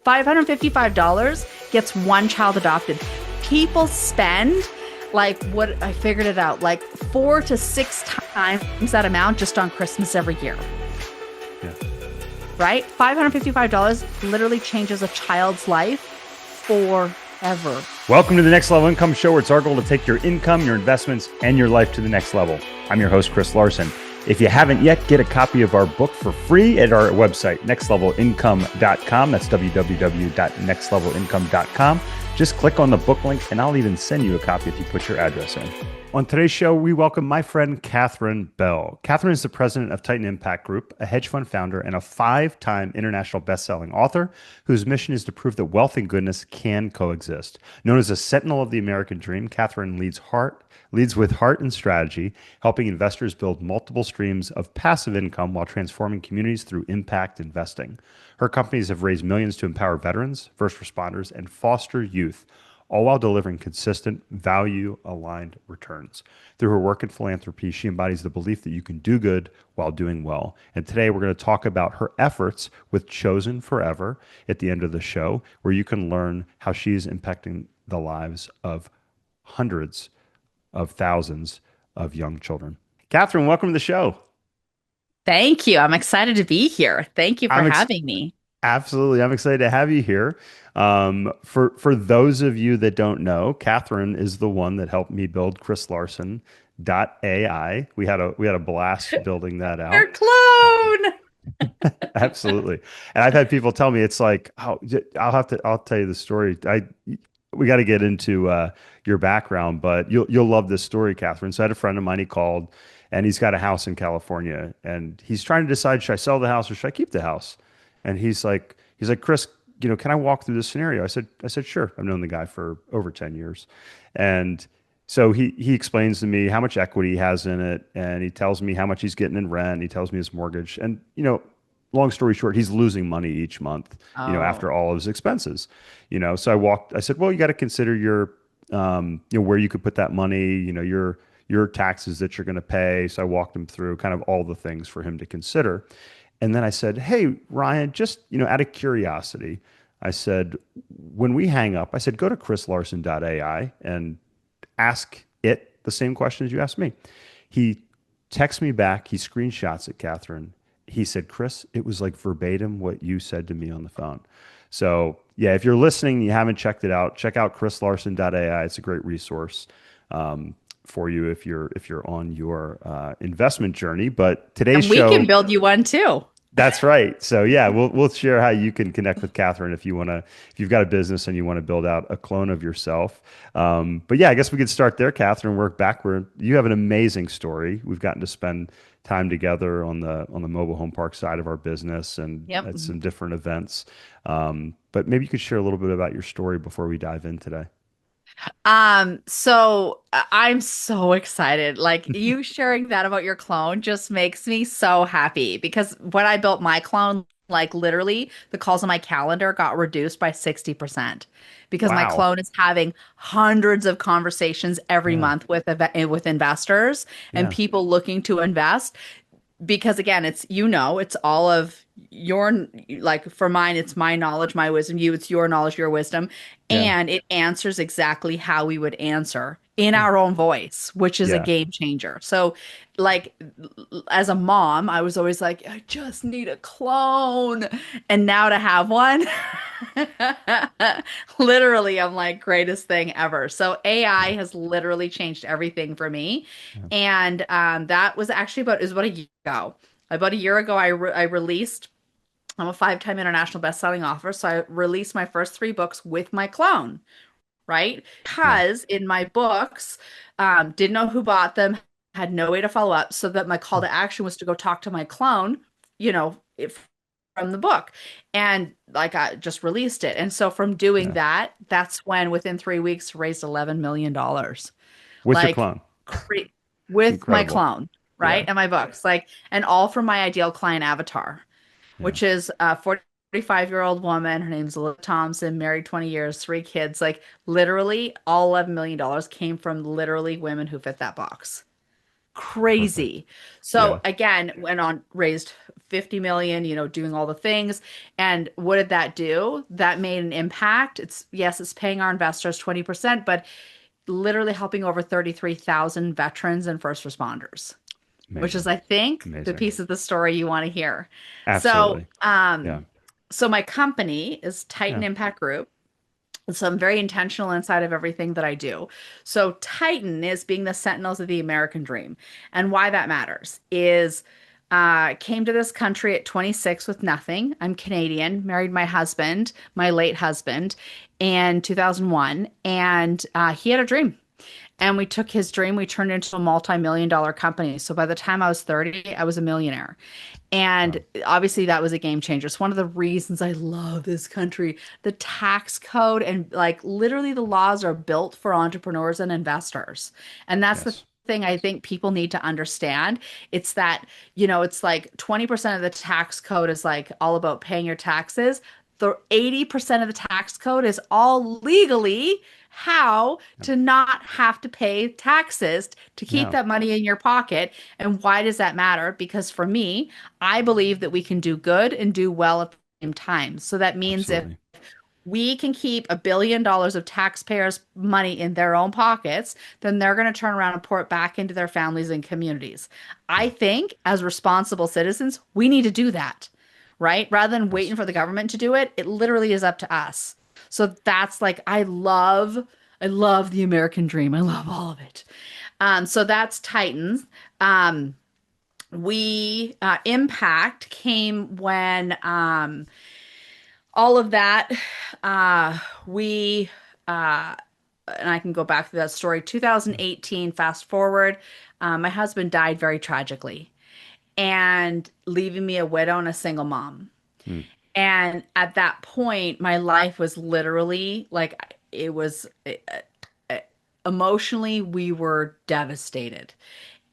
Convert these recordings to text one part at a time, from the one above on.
$555 gets one child adopted. People spend like what I figured it out, like 4 to 6 times that amount just on Christmas every year. Yeah. Right? $555 literally changes a child's life forever. Welcome to the Next Level Income Show, where it's our goal to take your income, your investments, and your life to the next level. I'm your host, Chris Larsen. If you haven't yet, get a copy of our book for free at our website, nextlevelincome.com. That's www.nextlevelincome.com. Just click on the book link, and I'll even send you a copy if you put your address in. On today's show, we welcome my friend, Catherine Bell. Catherine is the president of Titan Impact Group, a hedge fund founder, and a 5-time international best-selling author whose mission is to prove that wealth and goodness can coexist. Known as a sentinel of the American dream, Catherine leads with heart and strategy, helping investors build multiple streams of passive income while transforming communities through impact investing. Her companies have raised millions to empower veterans, first responders, and foster youth, all while delivering consistent, value-aligned returns. Through her work in philanthropy, she embodies the belief that you can do good while doing well. And today we're going to talk about her efforts with Chosen Forever at the end of the show, where you can learn how she's impacting the lives of hundreds of thousands of young children. Catherine, welcome to the show. Thank you. I'm excited to be here. Thank you for having me. Absolutely. I'm excited to have you here. For those of you that don't know, Catherine is the one that helped me build AI. We had a blast building that out. Your clone. Absolutely. And I've had people tell me it's like, oh, I'll tell you the story. We got to get into your background, but you'll love this story, Catherine. So I had a friend of mine, he called, and he's got a house in California, and he's trying to decide, should I sell the house or should I keep the house? And he's like, Chris, can I walk through this scenario? I said, sure. I've known the guy for over 10 years. And so he explains to me how much equity he has in it, and he tells me how much he's getting in rent. He tells me his mortgage, and long story short, he's losing money each month, after all of his expenses, So I said, well, you got to consider your, where you could put that money, your taxes that you're going to pay. So I walked him through kind of all the things for him to consider. And then I said, hey, Ryan, just, out of curiosity, I said, when we hang up, I said, go to chrislarsen.ai and ask it the same questions you asked me. He texts me back. He screenshots it, Catherine. He said, Chris, it was like verbatim what you said to me on the phone. So yeah, if you're listening, and you haven't checked it out, check out chrislarsen.ai. It's a great resource for you if you're on your investment journey. But today's show, we can build you one too. That's right. So yeah, we'll share how you can connect with Catherine if you've got a business and you want to build out a clone of yourself. But yeah, I guess we could start there, Catherine, work backward. You have an amazing story. We've gotten to spend time together on the mobile home park side of our business and at some different events. But maybe you could share a little bit about your story before we dive in today. So I'm so excited. Like you sharing that about your clone just makes me so happy because when I built my clone, like literally the calls on my calendar got reduced by 60% because my clone is having hundreds of conversations every month with investors and people looking to invest. Because again, it's all of your, like for mine, it's my knowledge, my wisdom, it's your knowledge, your wisdom. And it answers exactly how we would answer in our own voice, which is a game changer. So like as a mom, I was always like, I just need a clone. And now to have one, literally, I'm like, greatest thing ever. So AI has literally changed everything for me. And that was actually about a year ago. About a year ago, I released, I'm a 5-time international best-selling author. So I released my first 3 books with my clone, right? Because in my books, didn't know who bought them, had no way to follow up. So that my call to action was to go talk to my clone, from the book. And like I just released it. And so from doing that, that's when within 3 weeks raised $11 million. With your clone. With Incredible. My clone, right? And my books, and all from my ideal client avatar, which is a 45-year-old woman. Her name's Liz Thompson, married 20 years, 3 kids. Like literally all $11 million came from literally women who fit that box. Perfect. crazy. So Yeah. again, went on, raised 50 million, doing all the things. And what did that do? That made an impact. It's yes, it's paying our investors 20%, but literally helping over 33,000 veterans and first responders, which is, Amazing. I think, the Amazing. piece of the story you want to hear. So, Absolutely. Yeah. so my company is Titan Yeah. Impact Group. So I'm very intentional inside of everything that I do. So Titan is being the sentinels of the American dream. And why that matters is came to this country at 26 with nothing. I'm Canadian, married my husband, my late husband, in 2001, and he had a dream. And we took his dream, we turned it into a multi-million dollar company. So by the time I was 30, I was a millionaire. And Wow. obviously that was a game changer. It's one of the reasons I love this country. The tax code and like literally the laws are built for entrepreneurs and investors. And that's the Yes. thing I think people need to understand. It's that, it's like 20% of the tax code is like all about paying your taxes. The 80% of the tax code is all legally how Yeah. to not have to pay taxes to keep Yeah. that money in your pocket. And why does that matter? Because for me, I believe that we can do good and do well at the same time. So that means if Absolutely. we can keep $1 billion of taxpayers' money in their own pockets, then they're going to turn around and pour it back into their families and communities. I Yeah. think as responsible citizens, we need to do that, right? Rather than Yes. waiting for the government to do it, it literally is up to us. So that's like I love the American dream. I love all of it. So that's Titans. Um, we Impact came when all of that we and I can go back to that story. Yeah. 2018, fast forward, my husband died very tragically and leaving me a widow and a single mom. Mm. And at that point, my life was literally like it was emotionally, we were devastated.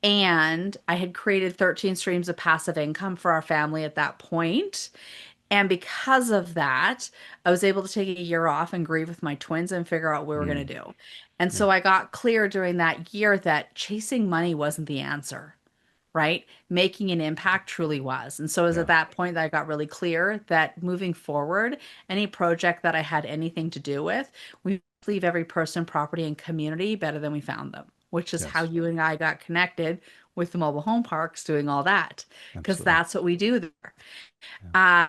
And I had created 13 streams of passive income for our family at that point. And because of that, I was able to take a year off and grieve with my twins and figure out what we were going Mm. to do. And Yeah. so I got clear during that year that chasing money wasn't the answer, right? Making an impact truly was. And so it was at Yeah. that point that I got really clear that moving forward, any project that I had anything to do with, we leave every person, property, and community better than we found them, which is how Yes. you and I got connected with the mobile home parks doing all that, because Absolutely. that's what we do there. Yeah.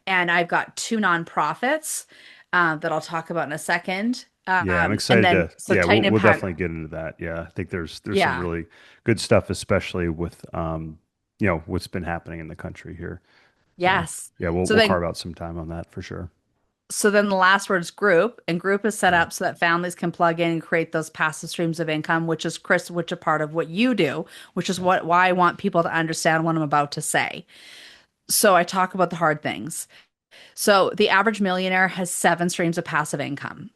And I've got two nonprofits that I'll talk about in a second. Yeah, I'm And excited then, to. so Yeah, Titan we'll Impact, definitely get into that. Yeah, I think there's some yeah, really good stuff, especially with what's been happening in the country here. So yes. yeah, we'll So we'll then carve out some time on that for sure. the last word is group, and group is set Yeah. up so that families can plug in and create those passive streams of income, which is Chris, which are part of what you do, which is Yeah. why I want people to understand what I'm about to say. So I talk about the hard things. So the average millionaire has 7 streams of passive income.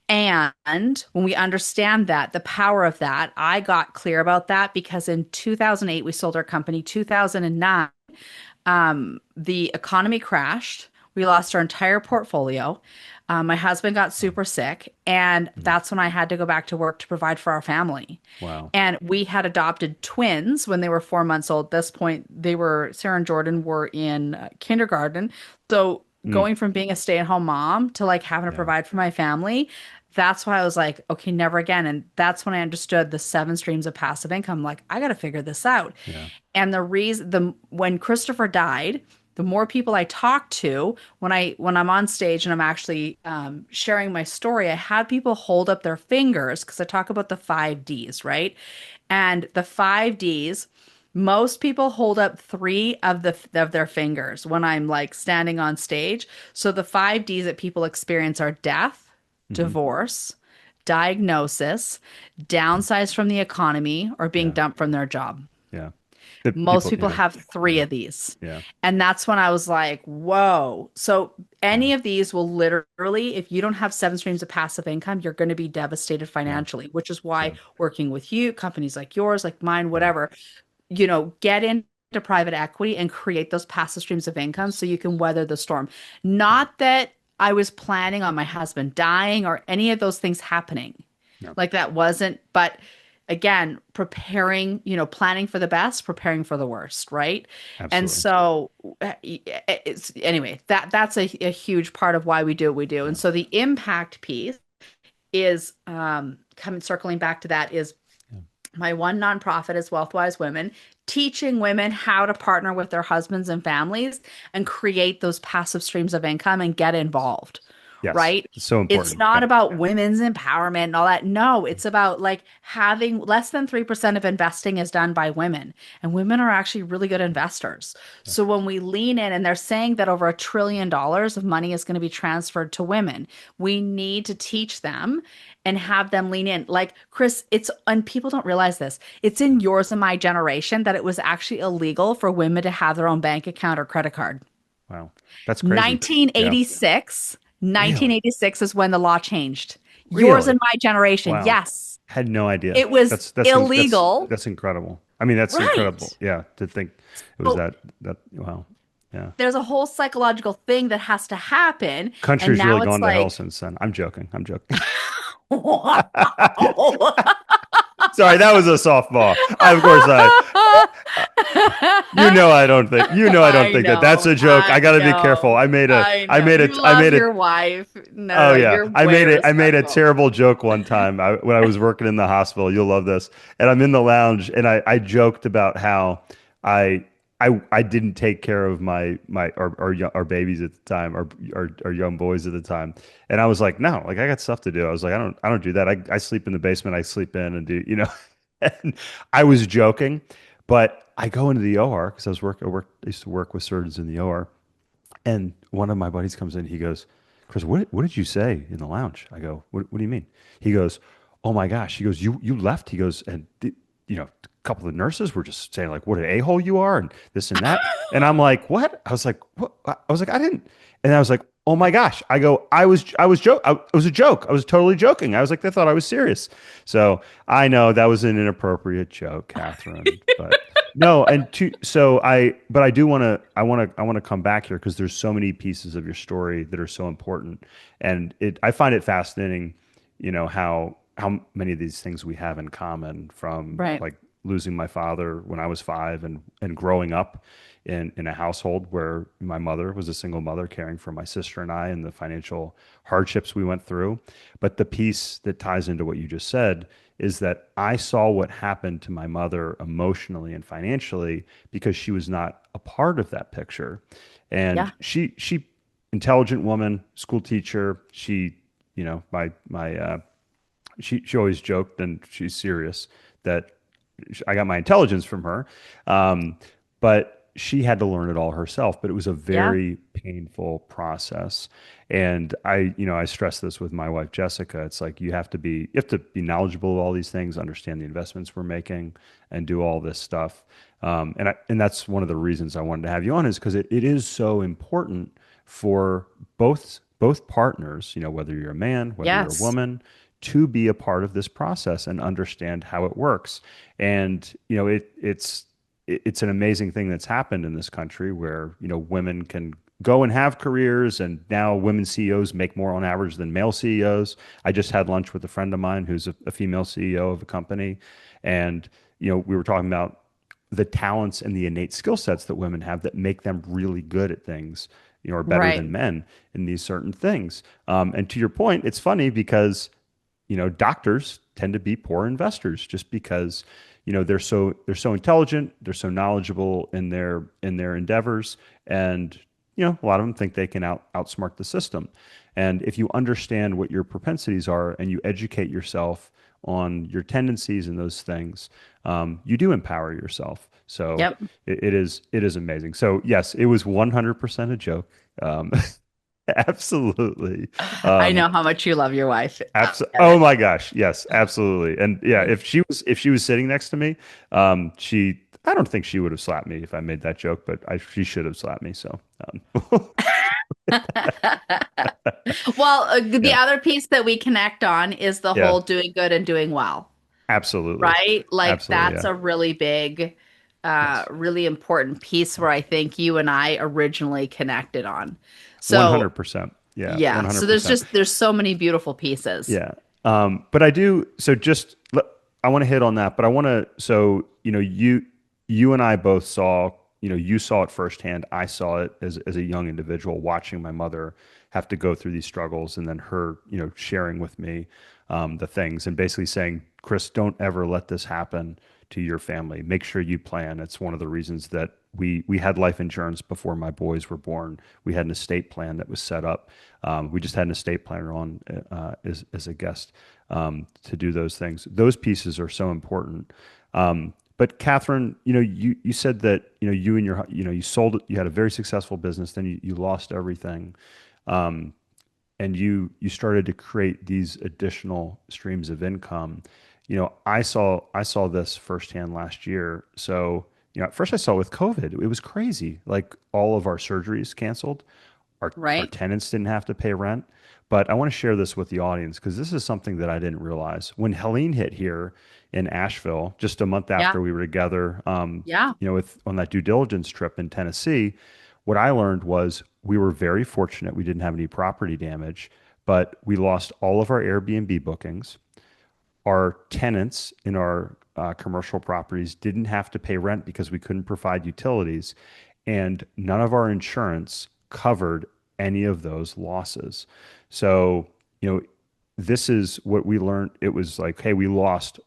And when we understand that, the power of that, I got clear about that because in 2008, we sold our company. 2009, the economy crashed. We lost our entire portfolio. My husband got Wow. super sick, and Mm. that's when I had to go back to work to provide for our family. Wow. And we had adopted twins when they were 4 months old. At this point, Sarah and Jordan were in kindergarten. So Mm. going from being a stay-at-home mom to like having to Yeah. provide for my family, that's why I was like, okay, never again. And that's when I understood the 7 streams of passive income. Like, I got to figure this out. Yeah. And the reason the when Christopher died, the more people I talked to when I'm on stage and I'm actually sharing my story, I had people hold up their fingers because I talk about the 5 Ds, right? And the 5 Ds, most people hold up 3 of their fingers when I'm like standing on stage. So the 5 Ds that people experience are death, Hmm. divorce, diagnosis, downsize from the economy, or being Yeah. dumped from their job. Yeah. The Most people. people Yeah. have three Yeah. of these. Yeah. And that's when I was like, whoa. So Yeah. any of these will literally, if you don't have 7 streams of passive income, you're going to be devastated Yeah. financially, which is why Yeah. working with you, companies like yours, like mine, Yeah. whatever, get into private equity and create those passive streams of income so Yes. you can weather the storm. Yeah. Not that I was planning on my husband dying or any of those things happening. Yeah. Like that wasn't, but again, preparing, planning for the best, preparing for the worst, right? And Absolutely. so anyway, that's a huge part of why we do what we do. Yeah. And so the impact piece is coming circling back to that is Yeah. my one nonprofit is Wealthwise Women, teaching women how to partner with their husbands and families and create those passive streams of income and get involved, Yes. right? It's so It's important. not Yeah. about women's empowerment and all that. No, it's about like having less than 3% of investing is done by women, and women are actually really good investors. Yeah. So when we lean in, and they're saying that over $1 trillion of money is going to be transferred to women, we need to teach them and have them lean in. Like, Chris, and people don't realize this, it's in yours and my generation that it was actually illegal for women to have their own bank account or credit card. Wow. That's crazy. Yeah. 1986, Really? 1986 is when the law changed. Yours Really? and my generation, Wow. yes, Had no idea. it was illegal. That's incredible. I mean, that's incredible. Right. Yeah, to think it was So that wow. Yeah. there's a whole psychological thing that has to happen. And Country's really now it's gone to hell like, since then. I'm joking. I'm joking. wow. Sorry, that was a softball. Of course, I don't I think that that's know, a joke. I I got to be careful. know, I know. You I love made your it. wife. No, Oh no, yeah, you're way I made a respectful. terrible joke one time when I was working in the hospital. You'll love this. And I'm in the lounge, and I joked about how I I didn't take care of our babies at the time, our young boys at the time. And I was like, no, like I got stuff to do. I was like, I don't do that. I sleep in the basement. I sleep in and do. And I was joking, but I go into the OR because I used to work with surgeons in the OR. And one of my buddies comes in. He goes, Chris, what did you say in the lounge? I go, what do you mean? He goes, oh my gosh. He goes, you left. He goes, and a couple of nurses were just saying like, what an a-hole you are, and this and that. And I'm like, what? I was like, what? I was like, I didn't. And I was like, oh my gosh. I go, it was a joke. I was totally joking. I was like, they thought I was serious. So I know that was an inappropriate joke, Catherine, but. No, but I do I want to come back here because there's so many pieces of your story that are so important, and I find it fascinating, how many of these things we have in common from Right. like losing my father when I was 5 and growing up in a household where my mother was a single mother caring for my sister and I and the financial hardships we went through. But the piece that ties into what you just said is that I saw what happened to my mother emotionally and financially because she was not a part of that picture. And Yeah. she intelligent woman, school teacher, she, my she always joked, and she's serious, that I got my intelligence from her. But she had to learn it all herself, but it was a Yeah. very painful process. And I stress this with my wife, Jessica. It's like you have to be knowledgeable of all these things, understand the investments we're making, and do all this stuff. And that's one of the reasons I wanted to have you on, is because it is so important for both partners, whether you're a man, whether you're a Yes. woman, to be a part of this process and understand how it works. And it's an amazing thing that's happened in this country where women can go and have careers, and now women CEOs make more on average than male CEOs. I just had lunch with a friend of mine who's a female CEO of a company, and we were talking about the talents and the innate skill sets that women have that make them really good at things, or better Right. than men in these certain things. And to your point, it's funny because doctors tend to be poor investors just because they're so intelligent, they're so knowledgeable in their endeavors, and a lot of them think they can outsmart the system. And if you understand what your propensities are and you educate yourself on your tendencies and those things, you do empower yourself. So Yep. it is amazing. So yes, it was 100% a joke. Um, absolutely. I Um, know how much you love your wife. Get Oh it. my gosh, yes, absolutely. And yeah, if she was sitting next to me, she I don't think she would have slapped me if I made that joke, but she should have slapped me. So Well, the yeah, other piece that we connect on is the yeah, whole doing good and doing well, absolutely, right? Like absolutely, that's yeah, a really big, yes, really important piece where I think you and I originally connected on. one So hundred percent, yeah, one yeah, hundred so percent, there's so many beautiful pieces. yeah. But I do. So just I want to hit on that, but I want to, so, you and I both saw, you saw it firsthand. I saw it as a young individual watching my mother have to go through these struggles and then her, sharing with me the things and basically saying, Chris, don't ever let this happen to your family. Make sure you plan. It's one of the reasons that we had life insurance before my boys were born. We had an estate plan that was set up. We just had an estate planner on as a guest to do those things. Those pieces are so important. But Catherine, you said that you and your you sold it. You had a very successful business. Then you lost everything, and you started to create these additional streams of income. I saw this firsthand last year. So at first I saw it with COVID. It was crazy. Like all of our surgeries canceled. Our Right? tenants didn't have to pay rent. But I want to share this with the audience because this is something that I didn't realize. When Helene hit here in Asheville, just a month Yeah. after we were together, Yeah. with on that due diligence trip in Tennessee, what I learned was we were very fortunate. We didn't have any property damage, but we lost all of our Airbnb bookings. Our tenants in our commercial properties didn't have to pay rent because we couldn't provide utilities, and none of our insurance covered any of those losses. So, you know, this is what we learned. It was like, hey, we lost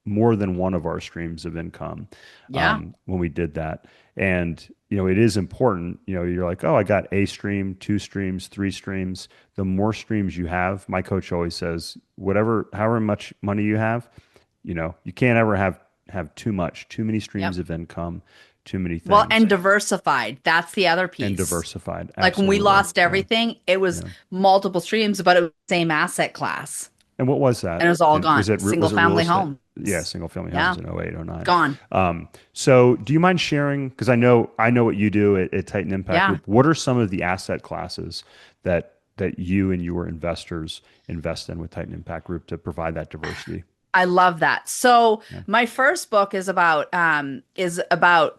more than one of our streams of income Yeah. when we did that. And it is important. You're like, oh, I got a stream, two streams, three streams. The more streams you have, my coach always says, however much money you have, you can't ever have too much, too many Yep. streams of income, too many Well, things, and diversified. That's the other and piece. diversified. Like when we Absolutely, lost yeah, everything, it was yeah. multiple streams, but it was the same asset class. And what was And it that? was all And gone. was Single it real family estate? Yeah, homes. single family Yeah. homes in '08, '09. Gone. So do you mind sharing? Because I know what you do at Titan Impact Yeah. Group. What are some of the asset classes that you and your investors invest in with Titan Impact Group to provide that diversity? I love that. So Yeah, my first book is about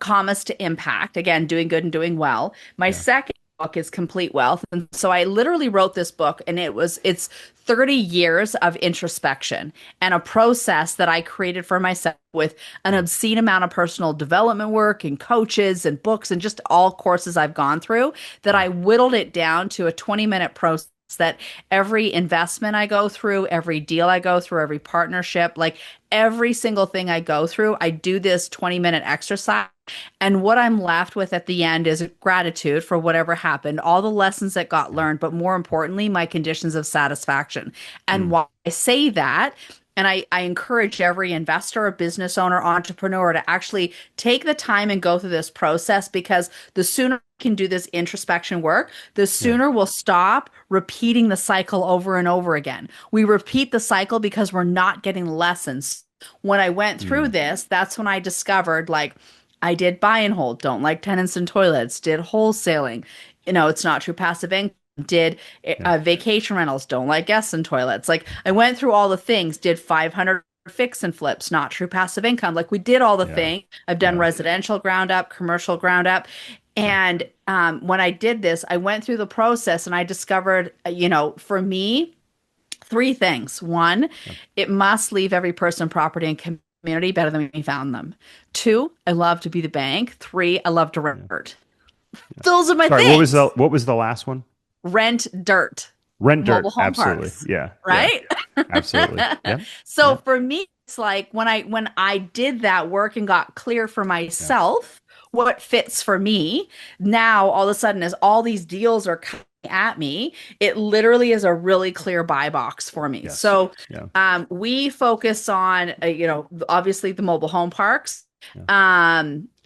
commas to impact. Again, doing good and doing well. My yeah, second book is Complete Wealth. And so I literally wrote this book and it's 30 years of introspection and a process that I created for myself with an yeah, obscene amount of personal development work and coaches and books and just all courses I've gone through that yeah, I whittled it down to a 20-minute process that every investment I go through, every deal I go through, every partnership, like every single thing I go through, I do this 20-minute exercise. And what I'm left with at the end is gratitude for whatever happened, all the lessons that got yeah. learned, but more importantly, my conditions of satisfaction. And Mm, why I say that, and I encourage every investor, business owner, entrepreneur to actually take the time and go through this process because the sooner we can do this introspection work, the yeah, sooner we'll stop repeating the cycle over and over again. We repeat the cycle because we're not getting lessons. When I went through mm, this, that's when I discovered like I did buy and hold, don't like tenants and toilets, did wholesaling. It's not true passive income. Did yeah, vacation rentals, don't like guests and toilets. Like I went through all the things, did 500 fix and flips, not true passive income. Like we did all the yeah, thing. I've done yeah, residential ground up, commercial ground up. yeah, And when I did this, I went through the process and I discovered, for me, three things. One, yeah, it must leave every person, property, and community better than we found them. Two, I love to be the bank. Three, I love to yeah, rent. yeah. Those are my Sorry, what was the things. what was the last one? Rent dirt, Rent mobile dirt. home Absolutely. parks, Yeah, yeah, right? absolutely. Yeah, So yeah, for me, it's like when I did that work and got clear for yeah. myself what fits for me, now all of a sudden as all these deals are coming at me, it literally is a really clear buy box for me. Yes. So Yeah, we focus on obviously the mobile home parks. yeah.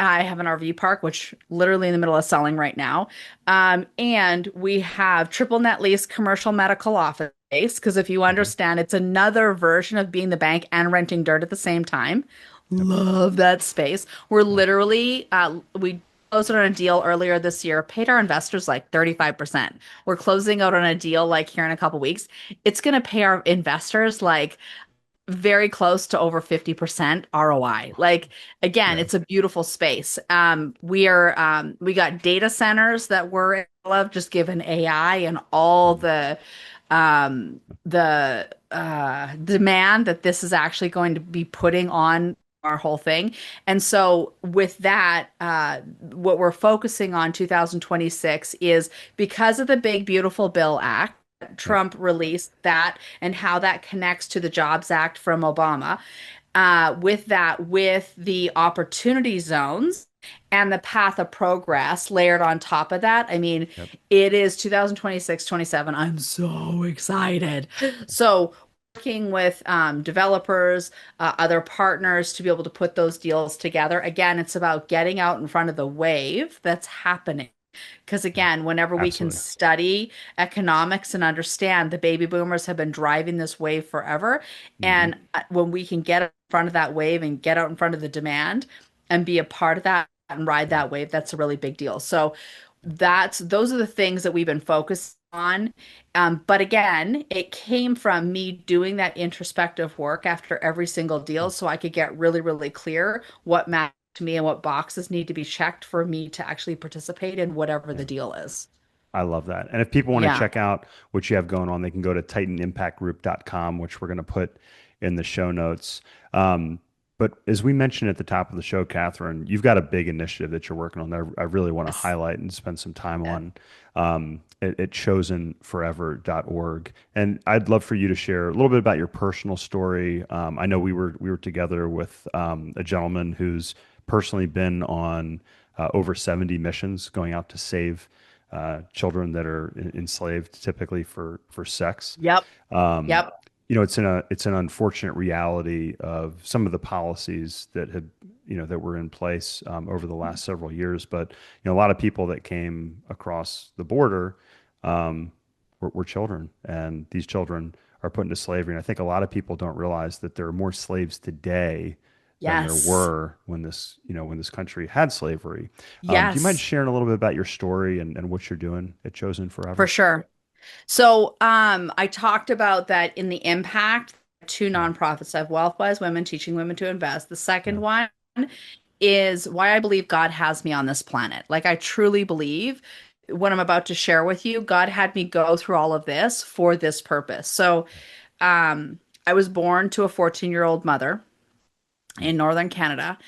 I have an RV park, which literally in the middle of selling right now. And we have triple net lease commercial medical office space, because if you Hmm. understand, it's another version of being the bank and renting dirt at the same time. Yep. Love that space. We're Yeah. literally, we closed on a deal earlier this year, paid our investors like 35%. We're closing out on a deal like here in a couple weeks. It's going to pay our investors like very close to over 50% ROI. Like again, Yeah. it's a beautiful space. We got data centers that we're in love just given AI and all Mm. the the demand that this is actually going to be putting on our whole thing. And so with that, what we're focusing on 2026 is because of the Big Beautiful Bill Act. Yep. Trump released that and how that connects to the Jobs Act from Obama. With that, with the opportunity zones and the path of progress layered on top of that. I mean, Yep. it is 2026, 27. I'm so excited. So, working with developers, other partners to be able to put those deals together. Again, it's about getting out in front of the wave that's happening. Because Yeah. again, whenever we can Absolutely. study economics and understand the baby boomers have been driving this wave forever, Hmm. and when we can get in front of that wave and get out in front of the demand and be a part of that and ride Yeah. that wave, that's a really big deal. So Yeah. those are the things that we've been focused on. But again, it came from me doing that introspective work after every single deal so I could get really, really clear what mattered to me and what boxes need to be checked for me to actually participate in whatever Yeah. the deal is. I love that. And if people want to Yeah. check out what you have going on, they can go to titanimpactgroup.com, which we're going to put in the show notes. Um, but as we mentioned at the top of the show, Catherine, you've got a big initiative that you're working on that I really want to Yes. highlight and spend some time Yeah. on at chosenforever.org. And I'd love for you to share a little bit about your personal story. I know we were together with a gentleman who's personally been on over 70 missions going out to save children that are enslaved typically for sex. Yep. Um, Yep. it's an unfortunate reality of some of the policies that have that were in place over the last several years. But a lot of people that came across the border were children, and these children are put into slavery. And I think a lot of people don't realize that there are more slaves today than there Yes. were when this country had slavery. Do you mind Yes, sharing a little bit about your story and what you're doing at Chosen for Forever? sure. So, I talked about that in the impact, two Yeah, nonprofits. I have Wealthwise Women teaching women to invest. The yeah, second one is why I believe God has me on this planet. Like I truly believe what I'm about to share with you, God had me go through all of this for this purpose. So, I was born to a 14-year-old mother mm, in northern Canada,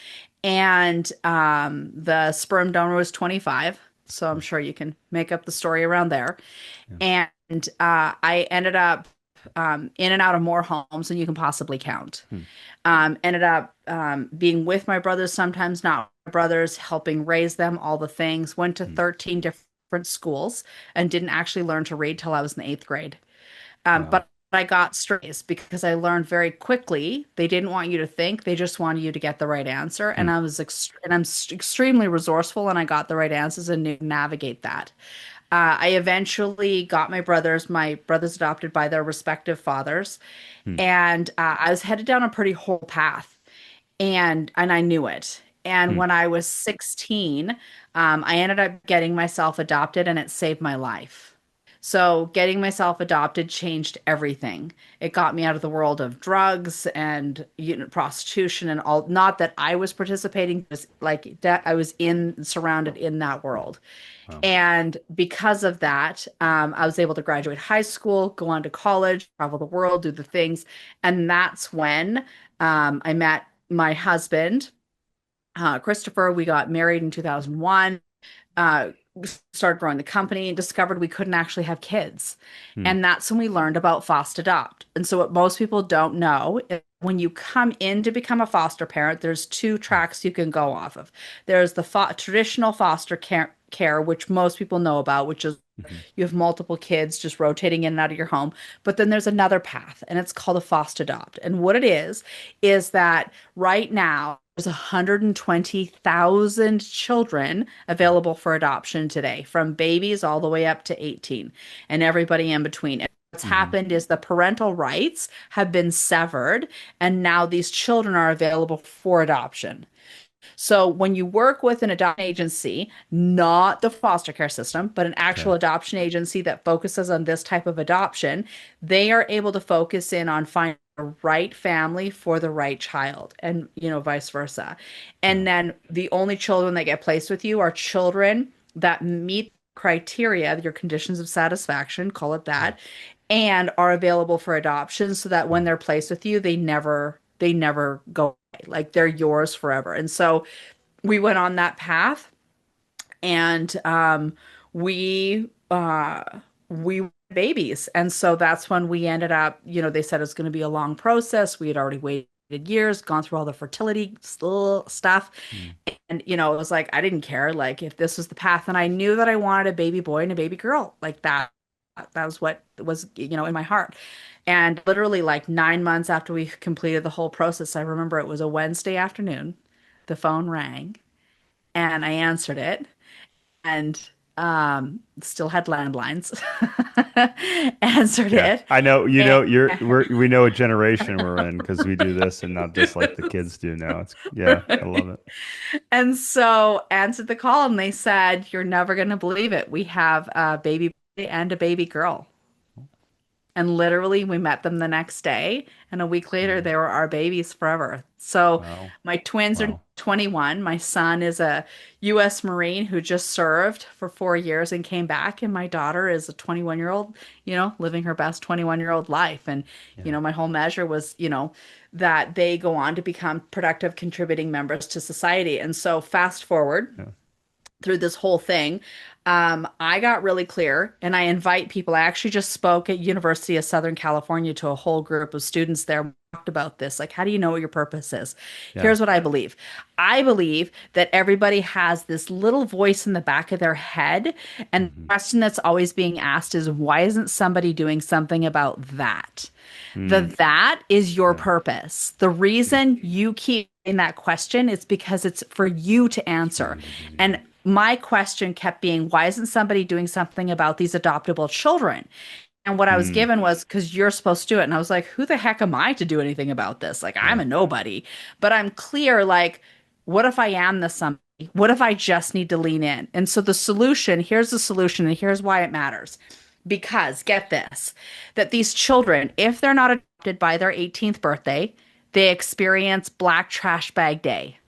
and the sperm donor was 25. So I'm mm, sure you can make up the story around there. yeah, And I ended up in and out of more homes than you can possibly count. mm, Ended up being with my brothers, sometimes not my brothers, helping raise them, all the things. Went to mm. 13 different schools and didn't actually learn to read till I was in the eighth grade. Wow. But I got strays because I learned very quickly. They didn't want you to think; they just wanted you to get the right answer. And Mm, I'm extremely resourceful, and I got the right answers and knew to navigate that. I eventually got my brothers. My brothers adopted by their respective fathers, mm, and I was headed down a pretty whole path, and I knew it. And mm, when I was 16, I ended up getting myself adopted, and it saved my life. So getting myself adopted changed everything. It got me out of the world of drugs and prostitution and all. Not that I was participating, just like that I was in surrounded in that world. wow. And because of that, I was able to graduate high school, go on to college, travel the world, do the things. And that's when I met my husband, Christopher. We got married in 2001, uh, started growing the company, and discovered we couldn't actually have kids. Mm, And that's when we learned about foster adopt. And so, what most people don't know is when you come in to become a foster parent, there's two mm, tracks you can go off of. There's the traditional foster care, which most people know about, which is mhm, you have multiple kids just rotating in and out of your home. But then there's another path, and it's called a foster adopt. And what it is that right now, there's 120,000 children mm, available for adoption today, from babies all the way up to 18 and everybody in between. And what's mhm, happened is the parental rights have been severed, and now these children are available for adoption. So when you work with an adoption agency, not the foster care system, but an actual okay. adoption agency that focuses on this type of adoption, they are able to focus in on finding the right family for the right child and vice versa. Yeah. And then the only children that get placed with you are children that meet criteria, your conditions of satisfaction, call it that, and are available for adoption so that when Mm. they're placed with you, they never go away. Like they're yours forever. And so we went on that path and we we were babies. And so that's when we ended up, they said it's going to be a long process. We had already waited years, gone through all the fertility stuff. Mm. And, it was like, I didn't care. Like, if this was the path, and I knew that I wanted a baby boy and a baby girl, like that was what was, in my heart. And literally, like 9 months after we completed the whole process, I remember it was a Wednesday afternoon. The phone rang and I answered it and still had landlines. Answered Yeah, it. I know. And We know what generation we're in because we do this and not just like the kids do now. It's yeah, I love it. And so answered the call and they said, "You're never going to believe it. We have a baby boy and a baby girl." And literally, we met them the next day, and a week later, Mm. they were our babies forever. So, Wow, my twins are wow. 21. My son is a U.S. Marine who just served for 4 years and came back. And my daughter is a 21-year-old, living her best 21-year-old life. And, Yeah, my whole measure was, that they go on to become productive, contributing members to society. And so, fast forward yeah. through this whole thing, I got really clear, and I invite people. I actually just spoke at University of Southern California to a whole group of students there. We talked about this, like, how do you know what your purpose is? Yeah. Here's what I believe. I believe that everybody has this little voice in the back of their head, and the Hmm. question that's always being asked is, why isn't somebody doing something about that? Mm. That is your Yeah. purpose. The Mm. reason you keep in that question is because it's for you to It's for answer. you to do. Yeah. And my question kept being, why isn't somebody doing something about these adoptable children? And what I was Mm. given was, because you're supposed to do it. And I was like, who the heck am I to do anything about this? Like, I'm Yeah. a nobody. But I'm clear, like, what if I am the somebody? What if I just need to lean in? And so the solution, here's the solution, and here's why it matters. Because get this, that these children, if they're not adopted by their 18th birthday, they experience Black Trash Bag Day.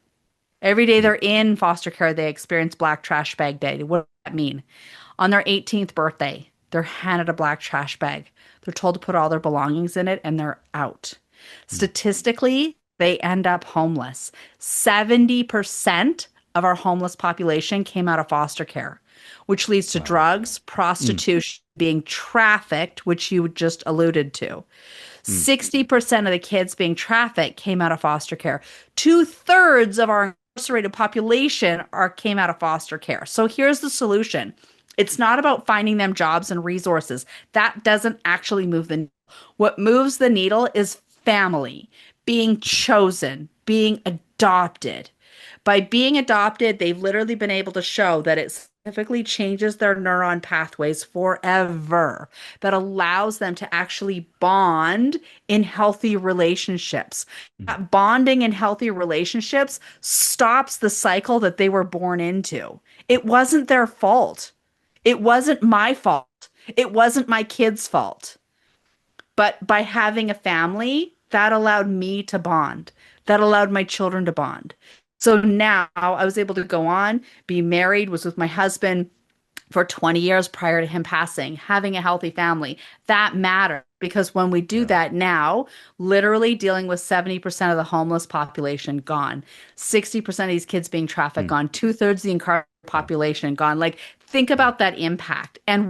Every day Mm. they're in foster care, they experience Black Trash Bag Day. What does that mean? On their 18th birthday, they're handed a black trash bag. They're told to put all their belongings in it and they're out. Mm. Statistically, they end up homeless. 70% of our homeless population came out of foster care, which leads to Wow. drugs, Mm. prostitution, being trafficked, which you just alluded to. Mm. 60% of the kids being trafficked came out of foster care. Two-thirds of our incarcerated population came out of foster care. So here's the solution. It's not about finding them jobs and resources. That doesn't actually move the needle. What moves the needle is family, being chosen, being adopted. By being adopted, they've literally been able to show that it specifically changes their neuron pathways forever, that allows them to actually bond in healthy relationships. Mm. That bonding in healthy relationships stops the cycle that they were born into. It wasn't their fault. It wasn't my fault. It wasn't my kid's fault. But by having a family, that allowed me to bond. That allowed my children to bond. So now I was able to go on, be married, was with my husband for 20 years prior to him passing, having a healthy family. That mattered because when we do Yeah. that now, literally dealing with 70% of the homeless population gone, 60% of these kids being trafficked Mm. gone, two-thirds of the incarcerated Yeah. population gone. Like, think Yeah. about that impact. And Yeah.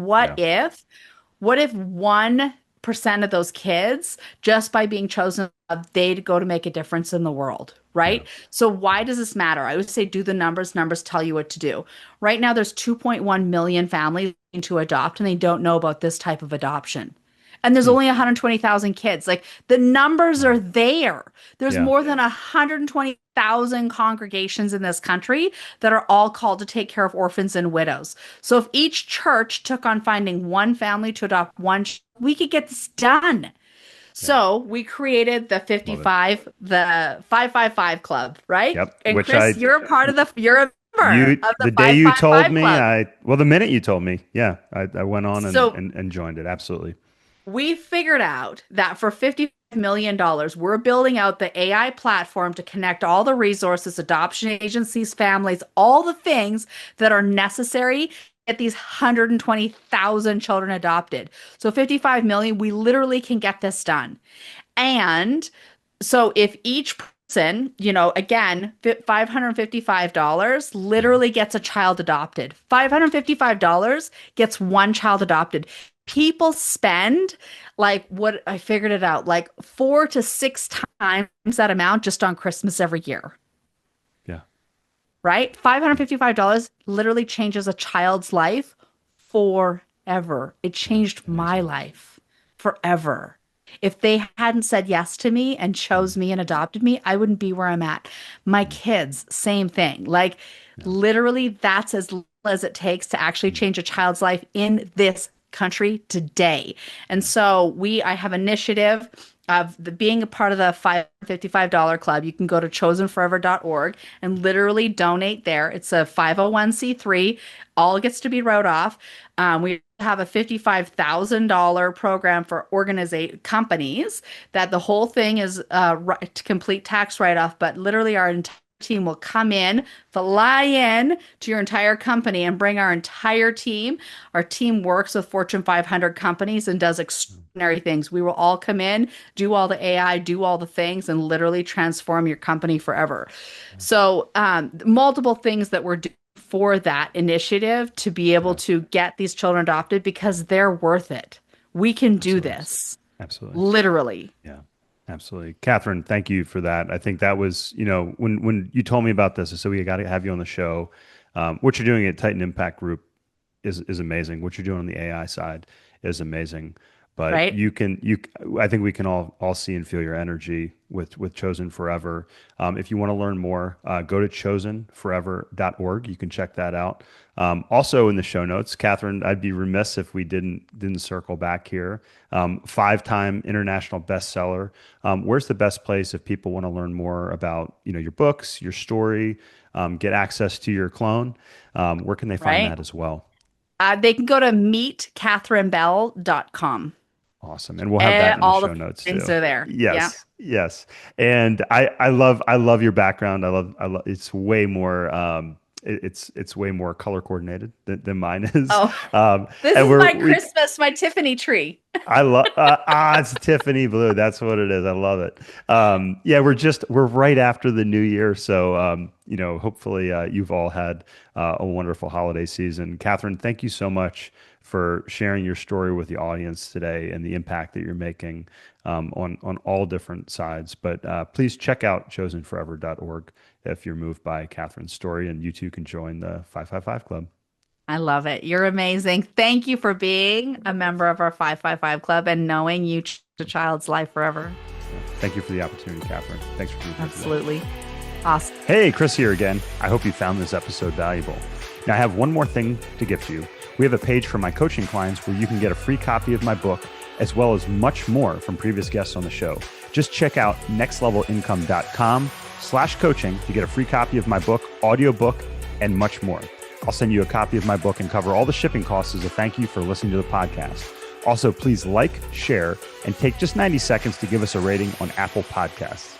what if 1% of those kids, just by being chosen, they'd go to make a difference in the world, Yeah. right? So why does this matter? I would say do the numbers. Numbers tell you what to do. Right now, there's 2.1 million families looking to adopt, and they don't know about this type of adoption. And there's Mm. only 120,000 kids. Like the numbers are Wow. there. There's Yeah. more than 120,000 congregations in this country that are all called to take care of orphans and widows. So if each church took on finding one family to adopt one, we could get this done. Yeah. So we created the Love it. 555 club, right? Yep. And Which Chris, you're a member of the the day you told 555 me, club. well, the minute you told me, yeah, I went on So and joined it. Absolutely. we figured out that for $50 million, we're building out the AI platform to connect all the resources, adoption agencies, families, all the things that are necessary get these 120,000 children adopted. So 55 million, we literally can get this done. And so if each person, again, $555 literally gets a child adopted. $555 gets one child adopted. People spend like what I figured it out, like 4 to 6 times that amount just on Christmas every year, Yeah. right? $555 literally changes a child's life forever. It Yeah. changed my Amazing. life forever. If they hadn't said yes to me and Mm. chose me and adopted me, I wouldn't be where I'm at. My Mm. kids, same thing. Like Yeah. literally, that's as little as it takes to actually Mm. change a child's life in this country today. And Yeah. so I have initiative of being a part of the $555 club. You can go to chosenforever.org and literally donate there. It's a 501(c)(3). All gets to be wrote off. We have a $55,000 program for organization companies that the whole thing is complete tax write-off, but literally our entire team will come in, fly in to your entire company and bring our entire team. Our team works with Fortune 500 companies and does extraordinary things. We will all come in, do all the AI, do all the things, and literally transform your company forever. So, multiple things that we're doing for that initiative to be able Yeah. to get these children adopted because they're worth it. We can do Absolutely. this, Absolutely. literally. Yeah, absolutely. Catherine, thank you for that. I think that was, when you told me about this, I said, we got to have you on the show. What you're doing at Titan Impact Group is amazing. What you're doing on the AI side is amazing. But Right? I think we can all see and feel your energy with Chosen Forever. If you want to learn more, go to chosenforever.org. You can check that out. Also in the show notes, Catherine, I'd be remiss if we didn't circle back here. 5-time international bestseller. Where's the best place if people want to learn more about your books, your story, get access to your clone? Where can they find Right? that as well? They can go to meetkathrynbell.com. Awesome. And we'll have that in the All show the notes things too. are there. Yeah. Yes. Yes. And I love your background. I love it's way more it's way more color coordinated than mine is. Oh, Um this and is we're my we Christmas, my Tiffany tree. I love it's Tiffany blue. That's what it is. I love it. Yeah, we're right after the new year, so hopefully you've all had a wonderful holiday season. Catherine, thank you so much for sharing your story with the audience today and the impact that you're making on all different sides. But please check out chosenforever.org if you're moved by Catherine's story, and you too can join the 555 Club. I love it. You're amazing. Thank you for being a member of our 555 Club and knowing you changed a child's life forever. Thank you for the opportunity, Catherine. Thanks for being here today. Absolutely. Awesome. Hey, Chris here again. I hope you found this episode valuable. Now, I have one more thing to gift you. We have a page for my coaching clients where you can get a free copy of my book, as well as much more from previous guests on the show. Just check out nextlevelincome.com/coaching to get a free copy of my book, audiobook, and much more. I'll send you a copy of my book and cover all the shipping costs as a thank you for listening to the podcast. Also, please like, share, and take just 90 seconds to give us a rating on Apple Podcasts.